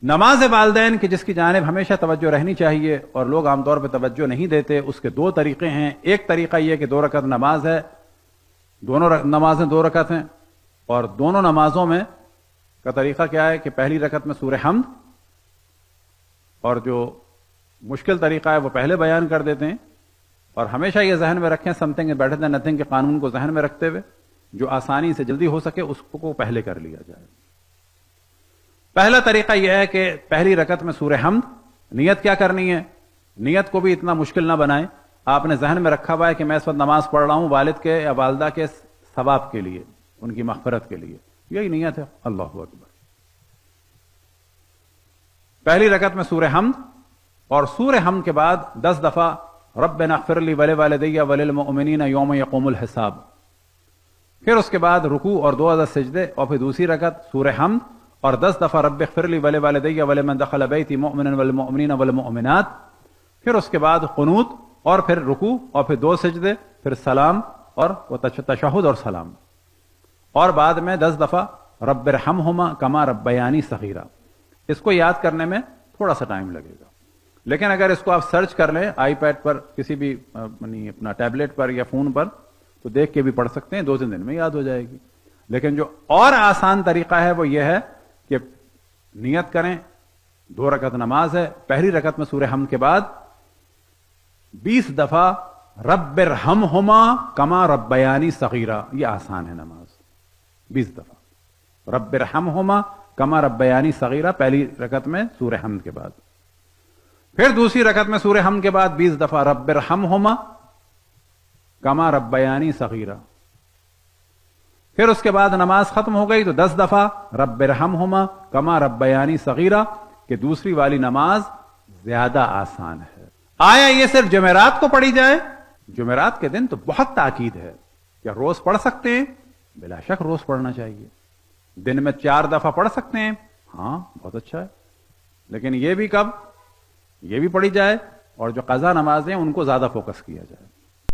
نماز والدین کی جس کی جانب ہمیشہ توجہ رہنی چاہیے اور لوگ عام طور پہ توجہ نہیں دیتے، اس کے دو طریقے ہیں۔ ایک طریقہ یہ کہ 2 رکعت نماز ہے، دونوں نمازیں 2 رکعت ہیں، اور دونوں نمازوں میں کا طریقہ کیا ہے کہ پہلی رکعت میں سورہ حمد، اور جو مشکل طریقہ ہے وہ پہلے بیان کر دیتے ہیں، اور ہمیشہ یہ ذہن میں رکھیں something is better than nothing کے قانون کو ذہن میں رکھتے ہوئے جو آسانی سے جلدی ہو سکے اس کو پہلے کر لیا جائے۔ پہلا طریقہ یہ ہے کہ پہلی رکعت میں سورہ حمد، نیت کیا کرنی ہے؟ نیت کو بھی اتنا مشکل نہ بنائیں، آپ نے ذہن میں رکھا ہوا ہے کہ میں اس وقت نماز پڑھ رہا ہوں والد کے یا والدہ کے ثواب کے لیے، ان کی مغفرت کے لیے، یہی نیت ہے۔ اللہ اکبر۔ پہلی رکعت میں سورہ حمد، اور سورہ حمد کے بعد 10 دفعہ ربنا اغفر لی ولوالدی وللمؤمنین یوم یقوم الحساب، پھر اس کے بعد رکوع اور 2 عدد سجدے، اور پھر دوسری رکعت سورہ حمد اور 10 دفعہ رب اغفر لی ولوالدی ولمن دخل بیتی مؤمنا والمؤمنین والمؤمنات، پھر اس کے بعد قنوت اور پھر رکوع اور پھر 2 سجدے، پھر سلام اور تشہد اور سلام، اور بعد میں 10 دفعہ رب ارحمہما کما ربیانی صغیرا۔ اس کو یاد کرنے میں تھوڑا سا ٹائم لگے گا، لیکن اگر اس کو آپ سرچ کر لیں آئی پیڈ پر، کسی بھی اپنا ٹیبلٹ پر یا فون پر، تو دیکھ کے بھی پڑھ سکتے ہیں، 2-3 دن میں یاد ہو جائے گی۔ لیکن جو اور آسان طریقہ ہے وہ یہ ہے کہ نیت کریں 2 رکعت نماز ہے، پہلی رکعت میں سورہ حمد کے بعد 20 دفعہ رب ارحمہما کما ربیانی صغیرا، یہ آسان ہے نماز، 20 دفعہ رب ارحمہما کما ربیانی صغیرا پہلی رکعت میں سورہ حمد کے بعد، پھر دوسری رکعت میں سورہ حمد کے بعد 20 دفعہ رب ارحمہما کما ربیانی صغیرا، پھر اس کے بعد نماز ختم ہو گئی تو 10 دفعہ رب ارحمہما کما ربیانی صغیرا، کہ دوسری والی نماز زیادہ آسان ہے۔ آیا یہ صرف جمعرات کو پڑھی جائے؟ جمعرات کے دن تو بہت تاکید ہے، کیا روز پڑھ سکتے ہیں؟ بلا شک روز پڑھنا چاہیے۔ دن میں 4 دفعہ پڑھ سکتے ہیں؟ ہاں بہت اچھا ہے، لیکن یہ بھی کب؟ یہ بھی پڑھی جائے، اور جو قضا نمازیں ان کو زیادہ فوکس کیا جائے۔